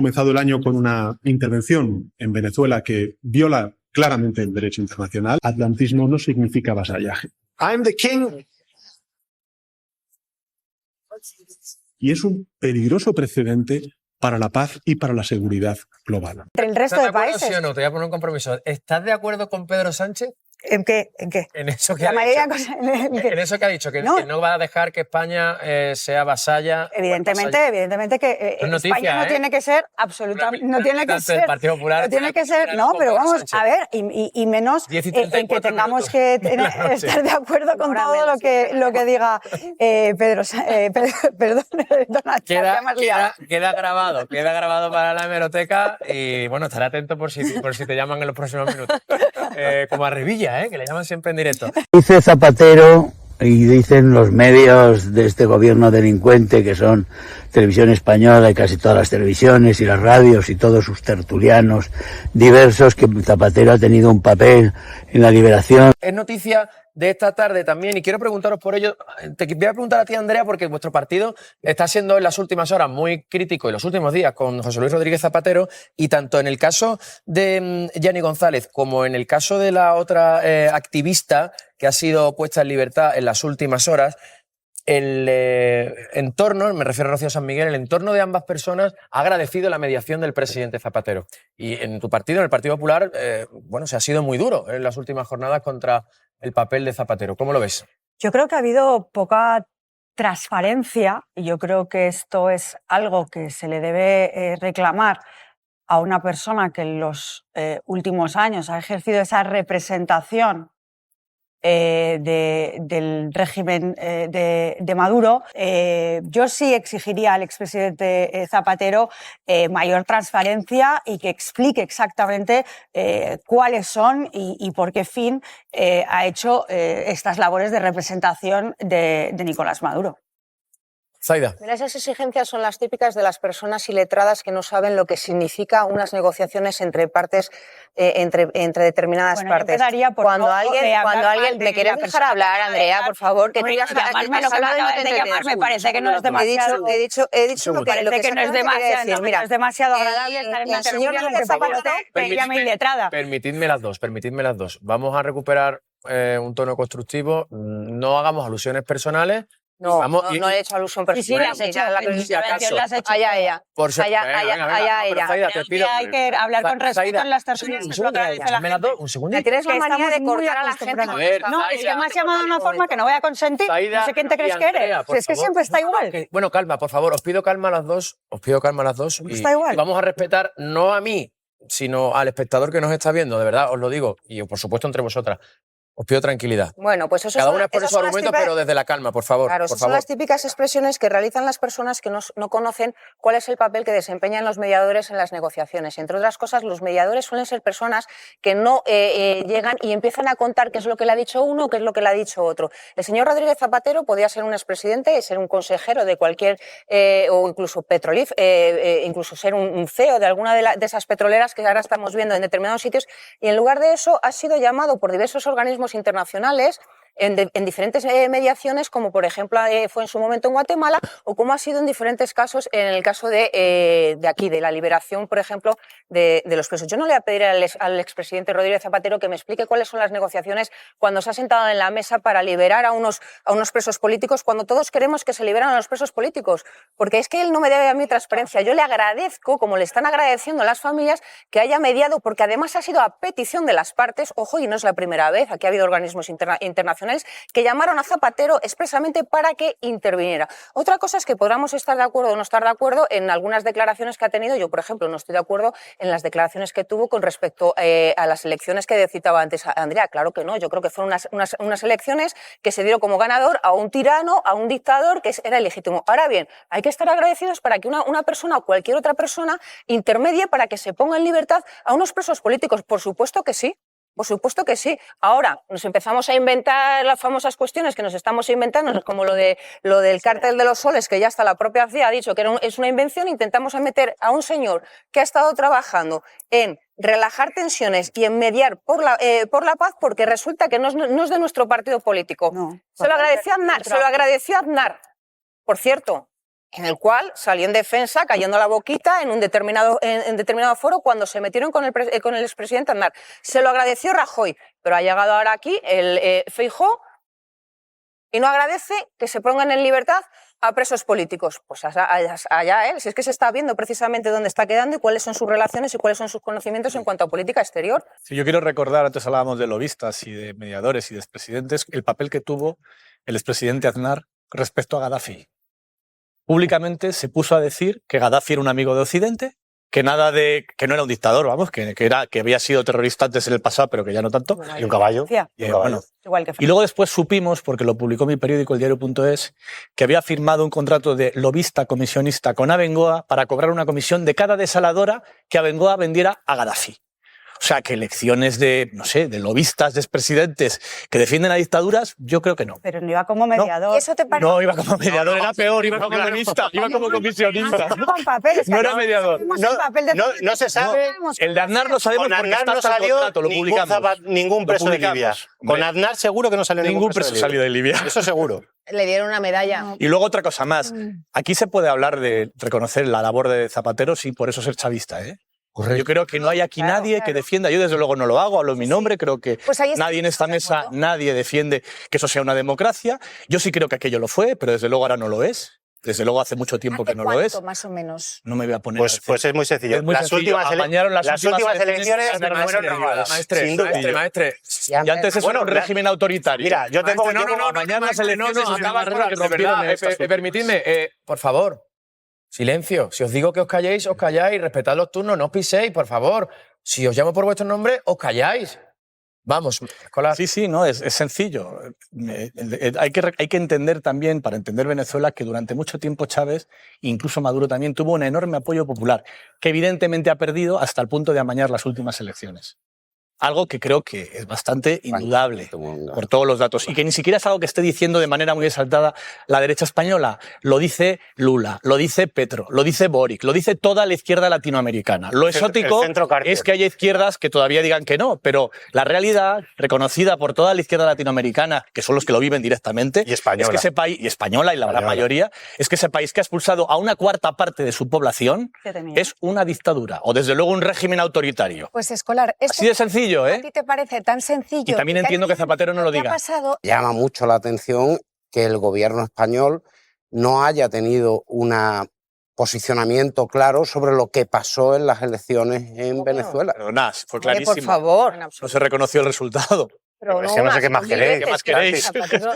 comenzado el año con una intervención en Venezuela que viola claramente el derecho internacional. Atlantismo no significa vasallaje. I'm the king. Y es un peligroso precedente para la paz y para la seguridad global. Entre el resto de países. ¿Sí o no? Te voy a poner un compromiso. ¿Estás de acuerdo con Pedro Sánchez? ¿En qué? ¿En qué? En eso que La ha mayoría dicho. en En eso que ha dicho, que no. no va a dejar que España sea vasalla. Evidentemente que España no tiene que ser absolutamente, no tiene que ser, Partido Popular, no tiene que ser, no, pero vamos a ver, y menos en que tengamos que estar de acuerdo con todo lo que diga Pedro, perdón, queda grabado para la hemeroteca y bueno, estaré atento por si te llaman en los próximos minutos. Como a Revilla, que le llaman siempre en directo. Dice Zapatero y dicen los medios de este gobierno delincuente, que son Televisión Española y casi todas las televisiones y las radios y todos sus tertulianos diversos, que Zapatero ha tenido un papel en la liberación. Es noticia de esta tarde también, y quiero preguntaros por ello. Te voy a preguntar a ti, Andrea, porque vuestro partido está siendo en las últimas horas muy crítico, en los últimos días, con José Luis Rodríguez Zapatero, y tanto en el caso de Yanni González como en el caso de la otra activista que ha sido puesta en libertad en las últimas horas, el entorno, me refiero a Rocío San Miguel, el entorno de ambas personas ha agradecido la mediación del presidente Zapatero. Y en tu partido, en el Partido Popular, se ha sido muy duro en las últimas jornadas contra el papel de Zapatero. ¿Cómo lo ves? Yo creo que ha habido poca transparencia y yo creo que esto es algo que se le debe reclamar a una persona que en los últimos años ha ejercido esa representación del régimen de Maduro. Yo sí exigiría al expresidente Zapatero mayor transparencia y que explique exactamente cuáles son y por qué fin ha hecho estas labores de representación de Nicolás Maduro. Zaida. Mira, esas exigencias son las típicas de las personas iletradas que no saben lo que significa unas negociaciones entre partes, entre determinadas partes. Cuando alguien ¿me quieres dejar hablar, Andrea, por favor? Que Me parece que no es demasiado. He dicho lo que no es demasiado. Mira, es demasiado agradable estar en la señor Zapatero te llame iletrada. Permitidme las dos. Vamos a recuperar un tono constructivo. No hagamos alusiones personales. No he hecho alusión personal. Sí, las has hecho. Allá ella. Hay que hablar con respeto en las tertulias. Un segundo. Tienes la manía de cortar a la gente. No, es que me has llamado de una forma que no voy a consentir. No sé quién te crees que eres. Si es que siempre está igual. Bueno, calma, por favor. Os pido calma a las dos. Está igual. Y vamos a respetar, no a mí, sino al espectador que nos está viendo, de verdad, os lo digo. Y por supuesto entre vosotras. Os pido tranquilidad. Bueno, pues eso cada una por su argumento, pero desde la calma, por favor. Claro, son las típicas expresiones que realizan las personas que no conocen cuál es el papel que desempeñan los mediadores en las negociaciones. Entre otras cosas, los mediadores suelen ser personas que no llegan y empiezan a contar qué es lo que le ha dicho uno o qué es lo que le ha dicho otro. El señor Rodríguez Zapatero podía ser un expresidente, ser un consejero de cualquier, o incluso Petrolif, incluso ser un CEO de alguna de esas petroleras que ahora estamos viendo en determinados sitios, y en lugar de eso ha sido llamado por diversos organismos internacionales en diferentes mediaciones, como por ejemplo fue en su momento en Guatemala, o como ha sido en diferentes casos, en el caso de aquí, de la liberación, por ejemplo, de los presos. Yo no le voy a pedir al expresidente Rodríguez Zapatero que me explique cuáles son las negociaciones cuando se ha sentado en la mesa para liberar a unos presos políticos, cuando todos queremos que se liberen a los presos políticos, porque es que él no me debe a mí transparencia. Yo le agradezco, como le están agradeciendo a las familias, que haya mediado, porque además ha sido a petición de las partes, ojo, y no es la primera vez, aquí ha habido organismos internacionales que llamaron a Zapatero expresamente para que interviniera. Otra cosa es que podamos estar de acuerdo o no estar de acuerdo en algunas declaraciones que ha tenido. Yo, por ejemplo, no estoy de acuerdo en las declaraciones que tuvo con respecto a las elecciones que citaba antes Andrea. Claro que no, yo creo que fueron unas elecciones que se dieron como ganador a un tirano, a un dictador que era ilegítimo. Ahora bien, hay que estar agradecidos para que una persona o cualquier otra persona intermedie para que se ponga en libertad a unos presos políticos. Por supuesto que sí. Por supuesto que sí. Ahora nos empezamos a inventar las famosas cuestiones que nos estamos inventando, como lo del cártel de los soles, que ya hasta la propia CIA ha dicho que es una invención. Intentamos meter a un señor que ha estado trabajando en relajar tensiones y en mediar por la paz, porque resulta que no es de nuestro partido político. No. Se lo agradeció a Aznar, por cierto. en el cual salió en defensa, cayendo la boquita en un determinado foro cuando se metieron con el expresidente Aznar. Se lo agradeció Rajoy, pero ha llegado ahora aquí el Feijóo y no agradece que se pongan en libertad a presos políticos. Pues allá él, si es que se está viendo precisamente dónde está quedando y cuáles son sus relaciones y cuáles son sus conocimientos en cuanto a política exterior. Sí, yo quiero recordar, antes hablábamos de lobistas y de mediadores y de expresidentes, el papel que tuvo el expresidente Aznar respecto a Gaddafi. Públicamente se puso a decir que Gaddafi era un amigo de Occidente, que no era un dictador, vamos, que había sido terrorista antes en el pasado, pero que ya no tanto. Y un caballo. Igual que Y luego después supimos, porque lo publicó mi periódico, el diario.es, que había firmado un contrato de lobista comisionista con Abengoa para cobrar una comisión de cada desaladora que Abengoa vendiera a Gaddafi. O sea, que elecciones de, no sé, de lobistas, de expresidentes que defienden a dictaduras, yo creo que no. Pero no iba como mediador. ¿Eso te parece? No, iba como mediador, era peor, iba como lobista, iba como comisionista. Con papeles, No era mediador. No se sabe. El de Aznar lo sabemos Con porque Aznar está no hasta el salió contrato, lo publicamos. ningún preso de Libia. Con Aznar seguro que no salió Ningún preso salió de Libia. Eso seguro. Le dieron una medalla. Y luego otra cosa más. Aquí se puede hablar de reconocer la labor de Zapatero sin por eso ser chavista, ¿eh? Yo creo que no hay aquí nadie que defienda, yo desde luego no lo hago, hablo en mi nombre, creo que Pues ahí está. nadie en esta mesa, nadie defiende que eso sea una democracia. Yo sí creo que aquello lo fue, pero desde luego ahora no lo es. Desde luego hace mucho tiempo que no lo es. Más o menos. No me voy a poner Pues es muy sencillo. Es muy sencillo. Apañaron las últimas elecciones fueron robadas. Sin duda. Maestre. Y antes eso era un régimen autoritario. Mira, yo tengo... Mañana las elecciones permitidme, por favor, silencio. Si os digo que os calléis, respetad los turnos, no os piséis, por favor. Si os llamo por vuestro nombre, os calláis. Vamos, Escolar. Sí, no, es sencillo. Hay que entender también, para entender Venezuela, que durante mucho tiempo Chávez, incluso Maduro también, tuvo un enorme apoyo popular, que evidentemente ha perdido hasta el punto de amañar las últimas elecciones. Algo que creo que es bastante indudable por todos los datos y que ni siquiera es algo que esté diciendo de manera muy exaltada la derecha española. Lo dice Lula, lo dice Petro, lo dice Boric, lo dice toda la izquierda latinoamericana. Lo exótico es que haya izquierdas que todavía digan que no, pero la realidad reconocida por toda la izquierda latinoamericana, que son los que lo viven directamente, y española. es que ese país, y española y la gran mayoría, es que ese país que ha expulsado a una cuarta parte de su población es una dictadura o desde luego un régimen autoritario. Pues Escolar, así de sencillo. ¿A ti te parece tan sencillo? Y también entiendo que Zapatero no lo diga. Llama mucho la atención que el gobierno español no haya tenido un posicionamiento claro sobre lo que pasó en las elecciones en Venezuela. Pero nada, fue clarísimo. Por favor. No se reconoció el resultado. Pero es que no sé qué más queréis. ¿Qué más queréis?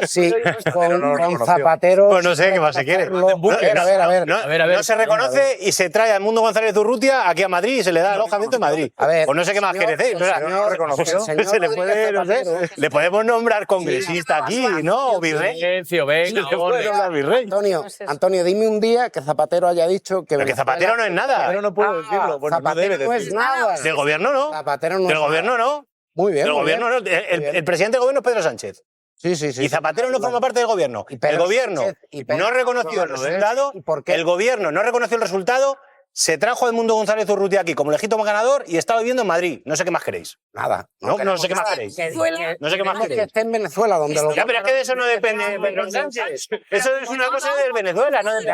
Sí, con Zapatero... Pues no sé qué más se quiere. No se reconoce y se trae a Edmundo González Urrutia aquí a Madrid y se le da alojamiento en Madrid. Pues no sé qué más queréis. Le podemos nombrar congresista aquí, ¿no? O virrey. Antonio, dime un día que Zapatero haya dicho que... Pero que Zapatero no es nada. Zapatero no puedo decirlo. Bueno, no debe decirlo. No es nada. Del gobierno no. Del gobierno no. Muy bien. El gobierno no. El presidente del gobierno es Pedro Sánchez. Sí. Y Zapatero no forma parte del gobierno. El gobierno no reconoció el resultado. El gobierno no reconoció el resultado. Se trajo a Edmundo González Urrutia aquí como legítimo ganador y está viviendo en Madrid. No sé qué más queréis. Nada. No sé qué más queréis. No sé qué más queréis. Que esté en Venezuela, donde lo... Ya, pero es que de eso no depende Pedro Sánchez. Eso es una cosa de Venezuela, no de...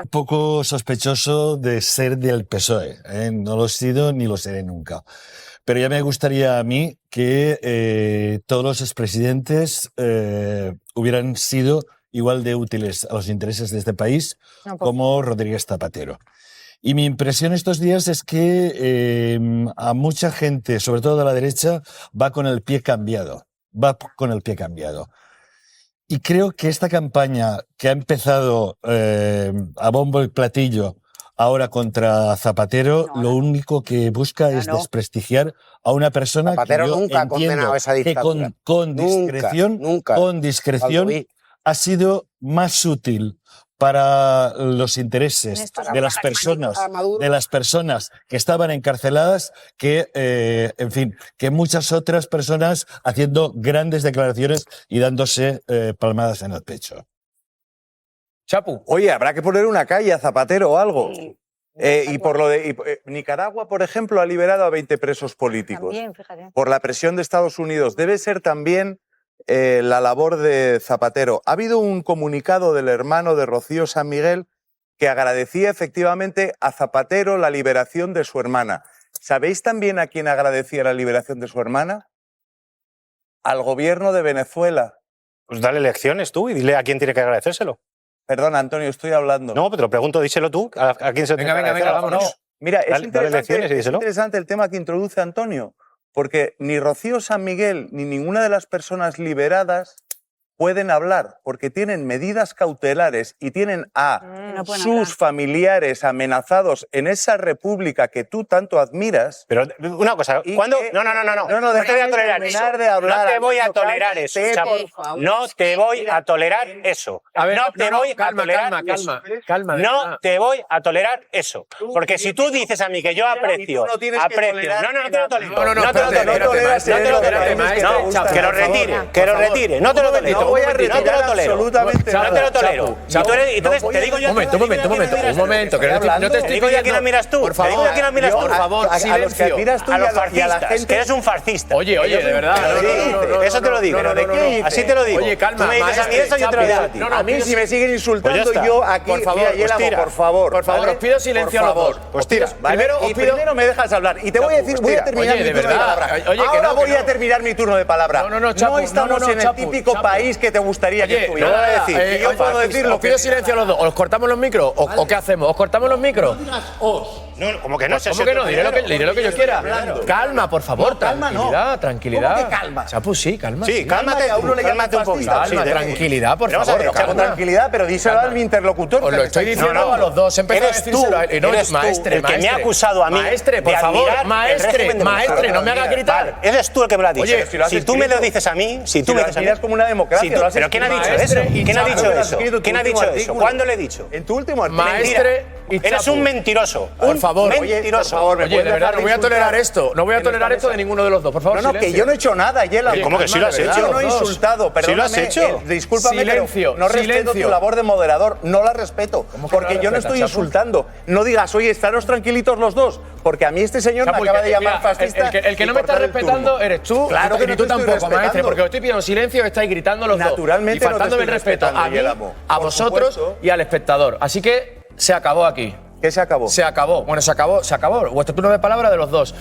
Un poco sospechoso de ser del PSOE. No lo he sido ni lo seré nunca. Pero ya me gustaría a mí que todos los expresidentes hubieran sido igual de útiles a los intereses de este país como Rodríguez Zapatero. Y mi impresión estos días es que a mucha gente, sobre todo de la derecha, va con el pie cambiado. Y creo que esta campaña que ha empezado a bombo y platillo ahora contra Zapatero, lo único que busca es desprestigiar a una persona Zapatero que yo nunca ha condenado esa dictadura. Que con discreción ha sido más útil para los intereses de las personas que estaban encarceladas que, en fin, que muchas otras personas haciendo grandes declaraciones y dándose palmadas en el pecho. Chapu. Oye, habrá que poner una calle a Zapatero o algo. Y por lo de Nicaragua, por ejemplo, ha liberado a 20 presos políticos. También, fíjate. Por la presión de Estados Unidos. Debe ser también la labor de Zapatero. Ha habido un comunicado del hermano de Rocío San Miguel que agradecía efectivamente a Zapatero la liberación de su hermana. ¿Sabéis también a quién agradecía la liberación de su hermana? Al gobierno de Venezuela. Pues dale lecciones tú y dile a quién tiene que agradecérselo. Perdón, Antonio, estoy hablando. No, pero te lo pregunto, díselo tú. ¿A quién se lo tiene que agradecer? vámonos. Mira, Dale lecciones y es díselo. interesante el tema que introduce Antonio, porque ni Rocío San Miguel ni ninguna de las personas liberadas pueden hablar, porque tienen medidas cautelares y tienen a No pueden sus hablar. familiares amenazados en esa república que tú tanto admiras. Pero una cosa, Y ¿cuándo? que- No te voy a tolerar eso. terminar de hablar, No te voy a Antonio, tolerar eso, cállate, chapo. por favor. No te voy a tolerar eso. A ver, no te voy a calma, tolerar calma, eso. calma. No te voy a tolerar eso. Porque si tú dices a mí que yo aprecio, no tienes que aprecio. tolerar No te lo tolero. No, te lo espérate, tolero. espérate, maestro, No te lo espérate, tolero. maestro, No, Chapo, que lo por favor, retire, por que lo favor. retire. No te lo tolero. No voy a No te lo retirar tolero. absolutamente No te nada. lo tolero. Chapo, Y entonces te digo yo. Un momento, un momento, que no te Te estoy digo yo a quién pidiendo. admiras tú. Por Te digo favor, yo a quién admiras tú. por favor, a los que silencio. admiras tú A y los a la fascistas, gente. que eres un fascista. Oye, de verdad. Eso te lo digo. No, no, no, Así te lo digo. Oye, calma, Tú me dices a mí maestre, eso, yo te lo digo a ti. Chapo, A mí si me siguen insultando Pues ya está. yo aquí, Por favor, mira, pues Yelamo, tira. por favor. Por favor, ¿vale? os pido silencio Por a los favor. dos. Pues tira. ¿Vale? Primero, Y primero me dejas hablar. Y te voy a decir, voy a terminar Oye, mi de turno de verdad. palabra. Oye, que Ahora no, que voy no. a terminar mi turno de palabra. No, Chapo, estamos en el Chapo, típico Chapo. país que te gustaría que Oye, estuviera. nada, Es decir, que yo oye, puedo decir lo os pido que... silencio a los dos. ¿Os cortamos los micros o qué hacemos? ¿Os cortamos los micros? No, como que no. ¿Cómo que no? Diré lo que yo quiera. Calma, por favor, No, calma, no. tranquilidad. ¿Cómo que calma? Chapu, sí, calma. Sí, cálmate, a uno le llaman cálmate un poquito. fascista. Calma, tranquilidad, por Vamos a favor. ver, Con calma. tranquilidad, pero díselo a mi interlocutor. Os lo estoy diciendo a los dos. Empezó a Eres tú, decírselo a él. No, eres tú maestre, el que me ha maestre. acusado a mí Maestre, por de favor, admirar el maestre, régimen de maestre, Venezuela. no me hagas gritar. Vale, eres tú el que me lo has dicho. Oye, si lo has si tú me lo escrito. dices a mí, si tú Si me lo dices a mí. admiras como una democracia, si tú- lo has ¿Pero quién ha dicho escrito. eso? Maestre y ¿Quién ha Chapo, dicho lo has eso? escrito en tu ¿Quién ha último dicho eso? artículo. ¿Cuándo le he dicho? En tu último artículo. Maestre y Eres Chapu. un mentiroso. Por favor. Oye, Mentiroso. por favor, ¿me Oye, puedes de verdad, dejar no voy a insultar tolerar esto. No voy a en tolerar esta esto de mesa? ninguno de los dos. Por favor, No, no, que silencio. yo no he hecho nada, Yela. Oye, ¿Cómo que sí lo has calma, de hecho? Yo no he los dos. insultado, perdóname. Sí lo has hecho. Discúlpame, Silencio, pero no respeto silencio. tu labor de moderador. No la respeto. ¿Cómo que no Porque la yo no respetas, estoy Chapu? insultando. No digas, oye, estaros tranquilitos los dos. Porque a mí este señor Chapu, me acaba de llamar mira, fascista. el que y no me está cortar el respetando turno. eres tú. Claro que y no tú te estoy tampoco, maestre, respetando. porque os estoy pidiendo silencio y estáis gritando los Naturalmente dos. Y no te faltándome el estoy respeto a respetando, mí, Yelamo. a Por vosotros supuesto. y al espectador. Así que se acabó aquí. ¿Qué se acabó? Se acabó. Bueno, se acabó. Vuestro turno de palabra de los dos.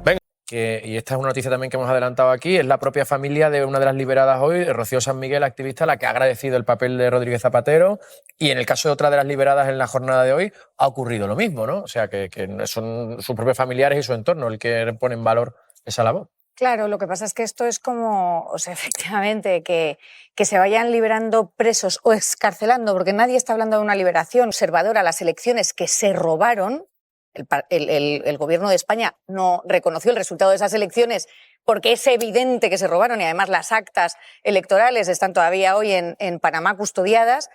Venga. Y esta es una noticia también que hemos adelantado aquí. Es la propia familia de una de las liberadas hoy, Rocío San Miguel, activista, la que ha agradecido el papel de Rodríguez Zapatero. Y en el caso de otra de las liberadas en la jornada de hoy, ha ocurrido lo mismo, ¿no? O sea, que son sus propios familiares y su entorno el que pone en valor esa labor. Claro, lo que pasa es que esto es como, o sea, efectivamente, que se vayan liberando presos o excarcelando, porque nadie está hablando de una liberación observadora a las elecciones que se robaron. El gobierno de España no reconoció el resultado de esas elecciones porque es evidente que se robaron y además las actas electorales están todavía hoy en Panamá custodiadas.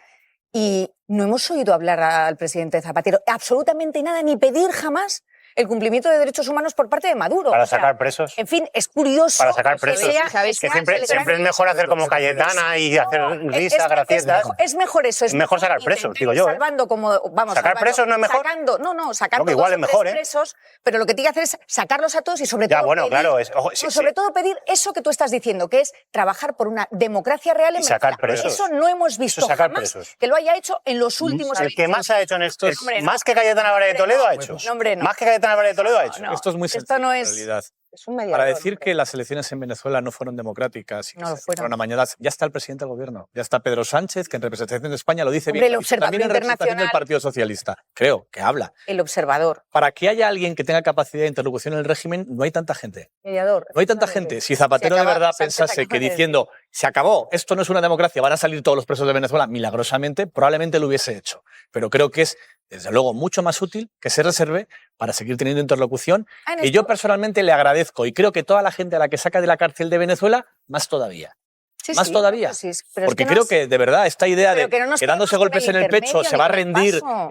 Y no hemos oído hablar al presidente Zapatero absolutamente nada, ni pedir jamás el cumplimiento de derechos humanos por parte de Maduro. Para O sea, sacar presos. en fin, es curioso. Para sacar presos. ¿Sabéis Que siempre es mejor hacer como Cayetana y hacer risas, gracietas. Es mejor eso. Es mejor sacar presos, digo yo. Salvando como, vamos, ¿Sacar salvando, presos no es mejor? Sacando No, que igual dos es o mejor, tres presos, pero lo que tiene que hacer es sacarlos a todos y sobre Ya, todo bueno, pedir, claro, ojo, sí, sobre sí. todo pedir eso que tú estás diciendo, que es trabajar por una democracia real en Y sacar Venezuela. presos. Eso no hemos visto Eso sacar jamás presos. que lo haya hecho en los últimos El que más ha hecho en esto, Hombre, no. más que Cayetana Álvarez de Toledo ha hecho. No, hombre, no. Más que Cayetana Álvarez de Toledo ha hecho. No, Esto es muy esto sencillo, no en es- realidad. Es un mediador. Para decir que las elecciones en Venezuela no fueron democráticas y que No lo se fueron. fueron amañadas, ya está el presidente del gobierno, ya está Pedro Sánchez, que en representación de España lo dice Hombre, bien, el y también Observatorio en representación del Internacional. Partido Socialista. Creo que habla. El observador. Para que haya alguien que tenga capacidad de interlocución en el régimen, no hay tanta gente. Mediador. No hay tanta gente. Si Zapatero de verdad pensase que diciendo se acabó, esto no es una democracia, van a salir todos los presos de Venezuela milagrosamente, probablemente lo hubiese hecho. Pero creo que es, desde luego, mucho más útil que se reserve para seguir teniendo interlocución. Y yo personalmente le agradezco y creo que toda la gente a la que saca de la cárcel de Venezuela, más todavía. Sí, más sí, todavía. sí, pero es Porque que creo nos- que, de verdad, esta idea pero de que no nos que dándose quedemos con golpes el en el pecho intermedio se va a ni con el rendir paso.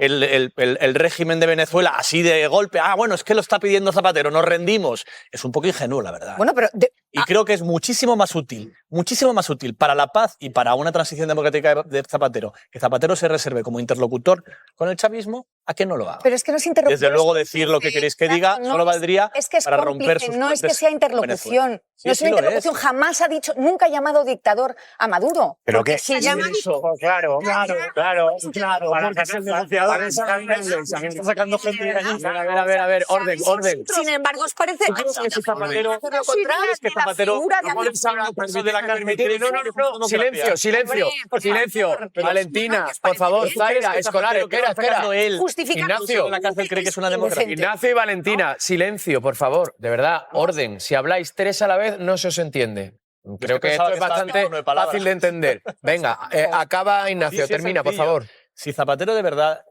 el régimen de Venezuela así de golpe. Ah, bueno, es que lo está pidiendo Zapatero, nos rendimos. Es un poco ingenuo, la verdad. Bueno, pero Y creo que es muchísimo más útil para la paz y para una transición democrática de Zapatero, que Zapatero se reserve como interlocutor con el chavismo, a que no lo haga. Pero es que no es interlocución. Desde luego decir lo que queréis que diga solo valdría para romper sus no es que sea interlocución. Sí, no es una interlocución. Jamás ha dicho, nunca ha llamado dictador a Maduro. Pero que si llama claro. Está sacando gente de allí. A ver, orden. Sin embargo, os parece que Zapatero silencio. Valentina, por favor, Zaira, Escolar, espera. Ignacio, la cárcel cree que es una democracia. Ignacio y Valentina, silencio, por favor. De verdad, orden. Si habláis tres a la vez, no se os entiende. Creo que esto es bastante fácil de entender. Venga, acaba Ignacio, termina, por favor. Si Zapatero de verdad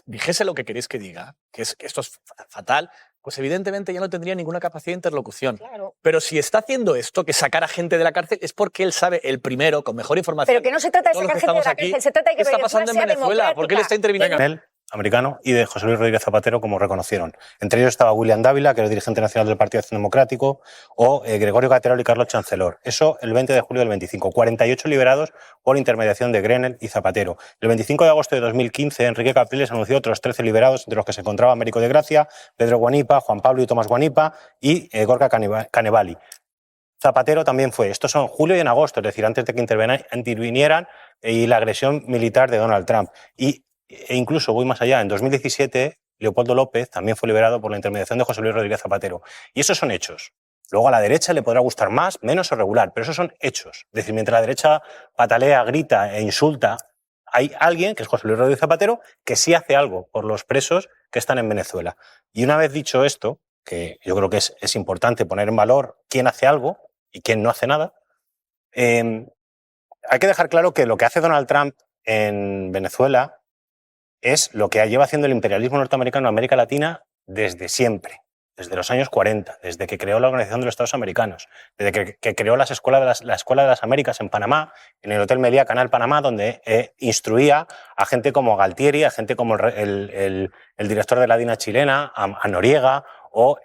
dijese lo que queréis que diga, que esto es fatal, pues evidentemente ya no tendría ninguna capacidad de interlocución. Claro. Pero si está haciendo esto, que sacar a gente de la cárcel, es porque él sabe el primero, con mejor información. Pero que no se trata de sacar gente de la cárcel, se trata de que ¿qué está pasando en Venezuela? ¿Por qué él está interviniendo? Él, americano, y de José Luis Rodríguez Zapatero, como reconocieron. Entre ellos estaba William Dávila, que era el dirigente nacional del Partido Acción Democrático, o Gregorio Caterol y Carlos Chancelor. Eso el 20 de julio del 25. 48 liberados por intermediación de Grenell y Zapatero. El 25 de agosto de 2015, Enrique Capriles anunció otros 13 liberados, entre los que se encontraba Américo de Gracia, Pedro Guanipa, Juan Pablo y Tomás Guanipa y Gorka Canevali. Zapatero también fue. Estos son julio y en agosto, es decir, antes de que intervinieran y la agresión militar de Donald Trump. E incluso voy más allá, en 2017 Leopoldo López también fue liberado por la intermediación de José Luis Rodríguez Zapatero. Y esos son hechos. Luego a la derecha le podrá gustar más, menos o regular, pero esos son hechos. Es decir, mientras la derecha patalea, grita e insulta, hay alguien, que es José Luis Rodríguez Zapatero, que sí hace algo por los presos que están en Venezuela. Y una vez dicho esto, que yo creo que es importante poner en valor quién hace algo y quién no hace nada, hay que dejar claro que lo que hace Donald Trump en Venezuela es lo que lleva haciendo el imperialismo norteamericano en América Latina desde siempre, desde los años 40, desde que creó la Organización de los Estados Americanos, desde que creó la Escuela de las Américas en Panamá, en el Hotel Meliá, Canal Panamá, donde instruía a gente como Galtieri, a gente como el director de la DINA chilena, a Noriega o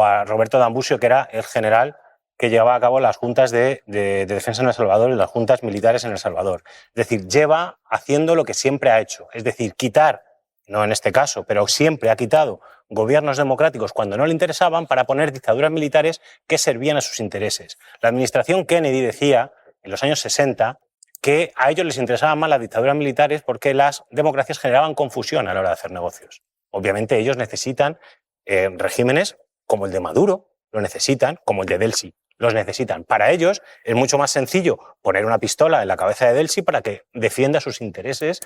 a Roberto D'Ambusio, que era el general que llevaba a cabo las juntas de defensa en El Salvador y las juntas militares en El Salvador. Es decir, lleva haciendo lo que siempre ha hecho, es decir, quitar, no en este caso, pero siempre ha quitado gobiernos democráticos cuando no le interesaban para poner dictaduras militares que servían a sus intereses. La administración Kennedy decía, en los años 60, que a ellos les interesaban más las dictaduras militares porque las democracias generaban confusión a la hora de hacer negocios. Obviamente ellos necesitan regímenes como el de Maduro, lo necesitan, como el de Delcy. Los necesitan. Para ellos es mucho más sencillo poner una pistola en la cabeza de Delcy para que defienda sus intereses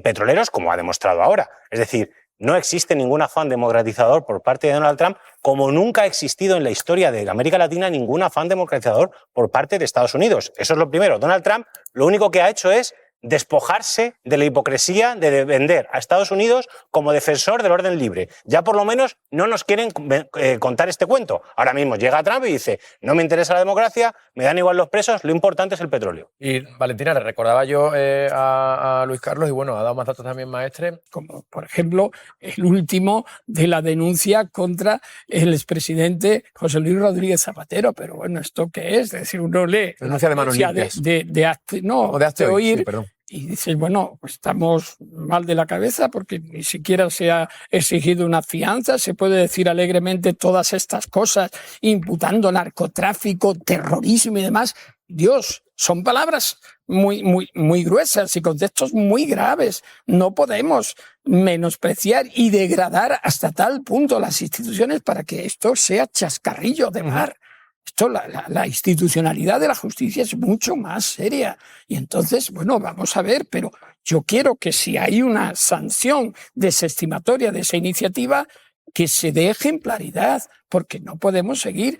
petroleros, como ha demostrado ahora. Es decir, no existe ningún afán democratizador por parte de Donald Trump, como nunca ha existido en la historia de América Latina ningún afán democratizador por parte de Estados Unidos. Eso es lo primero. Donald Trump lo único que ha hecho es despojarse de la hipocresía de vender a Estados Unidos como defensor del orden libre. Ya por lo menos no nos quieren contar este cuento. Ahora mismo llega Trump y dice, no me interesa la democracia, me dan igual los presos, lo importante es el petróleo. Y Valentina, le recordaba yo a Luis Carlos, y bueno, ha dado más datos también, maestre. Como por ejemplo el último de la denuncia contra el expresidente José Luis Rodríguez Zapatero. Pero bueno, ¿esto qué es? Es decir, uno lee denuncia de manos limpias. de oír, perdón. Y dices, bueno, pues estamos mal de la cabeza porque ni siquiera se ha exigido una fianza, se puede decir alegremente todas estas cosas, imputando narcotráfico, terrorismo y demás. Dios, son palabras muy gruesas y contextos muy graves. No podemos menospreciar y degradar hasta tal punto las instituciones para que esto sea chascarrillo de mar. Esto, la institucionalidad de la justicia es mucho más seria. Y entonces, bueno, vamos a ver, pero yo quiero que si hay una sanción desestimatoria de esa iniciativa, que se dé ejemplaridad, porque no podemos seguir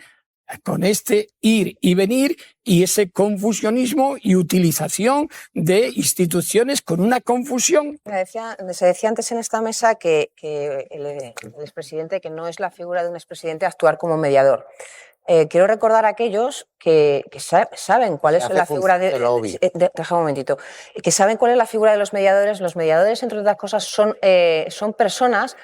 con este ir y venir y ese confusionismo y utilización de instituciones con una confusión. Se decía antes en esta mesa que el expresidente, que no es la figura de un expresidente actuar como mediador. Quiero recordar a aquellos que saben cuál es la figura deja un momentito. Que saben cuál es la figura de los mediadores. Los mediadores, entre otras cosas, son personas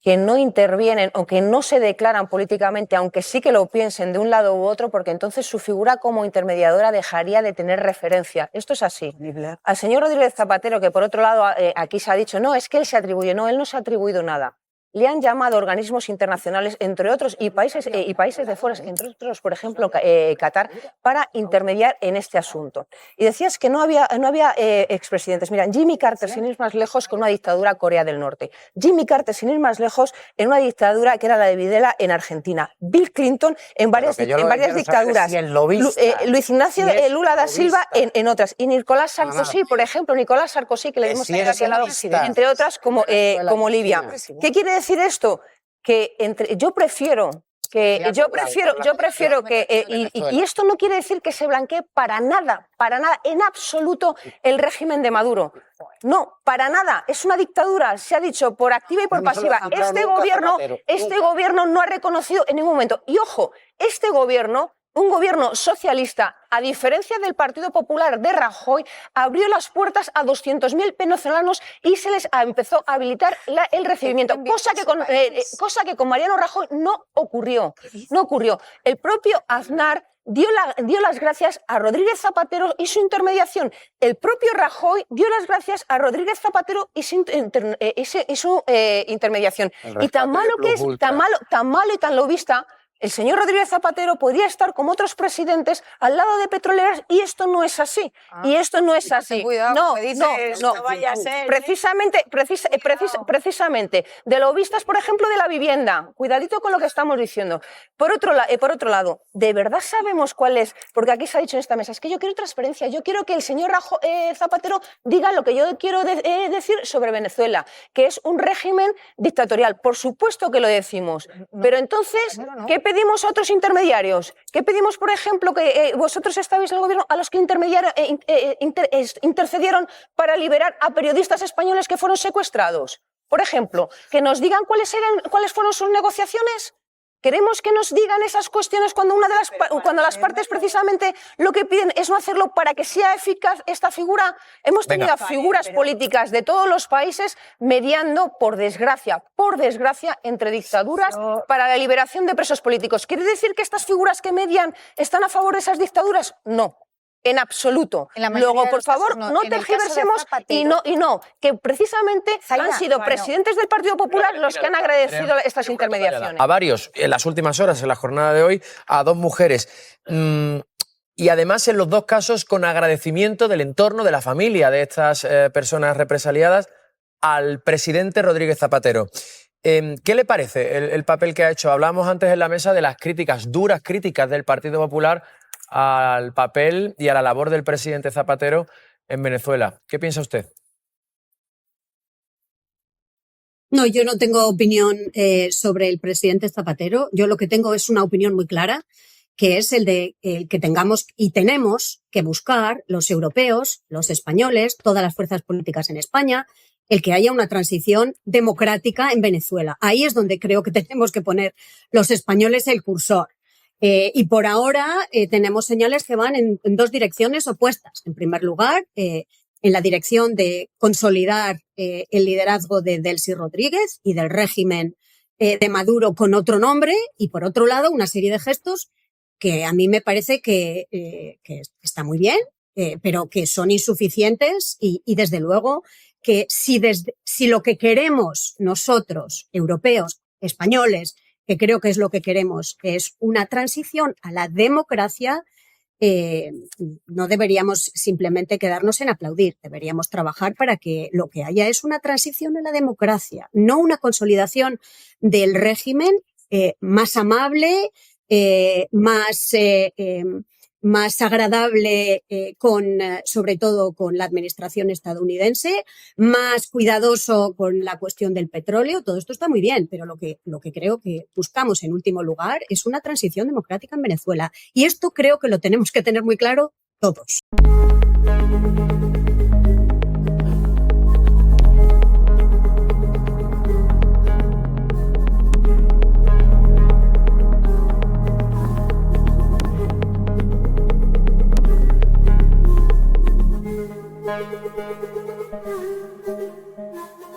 que no intervienen o que no se declaran políticamente, aunque sí que lo piensen de un lado u otro, porque entonces su figura como intermediadora dejaría de tener referencia. Esto es así. Al señor Rodríguez Zapatero, que por otro lado aquí se ha dicho, no, es que él se atribuye, no, él no se ha atribuido nada. Le han llamado organismos internacionales, entre otros, y países de fuera, entre otros, por ejemplo, Qatar, para intermediar en este asunto. Y decías que no había expresidentes. Mira, Jimmy Carter, sin ir más lejos, con una dictadura Corea del Norte. Jimmy Carter, sin ir más lejos, en una dictadura que era la de Videla en Argentina. Bill Clinton en varias dictaduras. Luis Ignacio Lula da Silva en otras. Y Nicolás Sarkozy, por ejemplo, Nicolás Sarkozy, que le vimos aquí al lado, entre otras, como Libia. ¿Qué quiere decir esto? Que yo prefiero que y esto no quiere decir que se blanquee para nada, en absoluto el régimen de Maduro. No, para nada, es una dictadura, se ha dicho por activa y por pasiva. Este gobierno no ha reconocido en ningún momento. Y ojo, este gobierno, un gobierno socialista, a diferencia del Partido Popular de Rajoy, abrió las puertas a 200.000 venezolanos y se les empezó a habilitar el recibimiento, cosa que con Mariano Rajoy no ocurrió. El propio Aznar dio las gracias a Rodríguez Zapatero y su intermediación. El propio Rajoy dio las gracias a Rodríguez Zapatero y su intermediación. Y tan malo que es, tan malo y tan lobista, el señor Rodríguez Zapatero podría estar como otros presidentes al lado de petroleras y esto no es así. No vaya a ser. Precisamente, de lobistas, por ejemplo, de la vivienda. Cuidadito con lo que estamos diciendo. Por otro lado, ¿de verdad sabemos cuál es? Porque aquí se ha dicho en esta mesa, es que yo quiero transparencia, yo quiero que el señor Zapatero diga lo que yo quiero decir sobre Venezuela, que es un régimen dictatorial. Por supuesto que lo decimos, pero entonces, ¿qué pedimos a otros intermediarios? ¿Qué pedimos, por ejemplo, que vosotros estabais en el gobierno, a los que intercedieron para liberar a periodistas españoles que fueron secuestrados? Por ejemplo, que nos digan cuáles fueron sus negociaciones. ¿Queremos que nos digan esas cuestiones cuando las partes precisamente lo que piden es no hacerlo para que sea eficaz esta figura? Hemos tenido figuras políticas de todos los países mediando, por desgracia, entre dictaduras para la liberación de presos políticos. ¿Quiere decir que estas figuras que median están a favor de esas dictaduras? No. En absoluto. Luego, por favor, no tergiversemos y no, que precisamente han sido presidentes del Partido Popular los que han agradecido estas intermediaciones. A varios, en las últimas horas, en la jornada de hoy, a 2 mujeres. Y además, en los 2 casos, con agradecimiento del entorno, de la familia de estas personas represaliadas, al presidente Rodríguez Zapatero. ¿Qué le parece el papel que ha hecho? Hablábamos antes en la mesa de las duras críticas del Partido Popular al papel y a la labor del presidente Zapatero en Venezuela. ¿Qué piensa usted? No, yo no tengo opinión sobre el presidente Zapatero. Yo lo que tengo es una opinión muy clara, que es el que tengamos y tenemos que buscar los europeos, los españoles, todas las fuerzas políticas en España, el que haya una transición democrática en Venezuela. Ahí es donde creo que tenemos que poner los españoles el cursor. Y por ahora tenemos señales que van en 2 direcciones opuestas. En primer lugar, en la dirección de consolidar el liderazgo de Delcy Rodríguez y del régimen de Maduro con otro nombre, y por otro lado una serie de gestos que a mí me parece que está muy bien, pero que son insuficientes y desde luego que si lo que queremos nosotros, europeos, españoles, que creo que es lo que queremos, es una transición a la democracia, no deberíamos simplemente quedarnos en aplaudir, deberíamos trabajar para que lo que haya es una transición a la democracia, no una consolidación del régimen más amable, más agradable sobre todo con la administración estadounidense, más cuidadoso con la cuestión del petróleo. Todo esto está muy bien, pero lo que creo que buscamos en último lugar es una transición democrática en Venezuela. Y esto creo que lo tenemos que tener muy claro todos.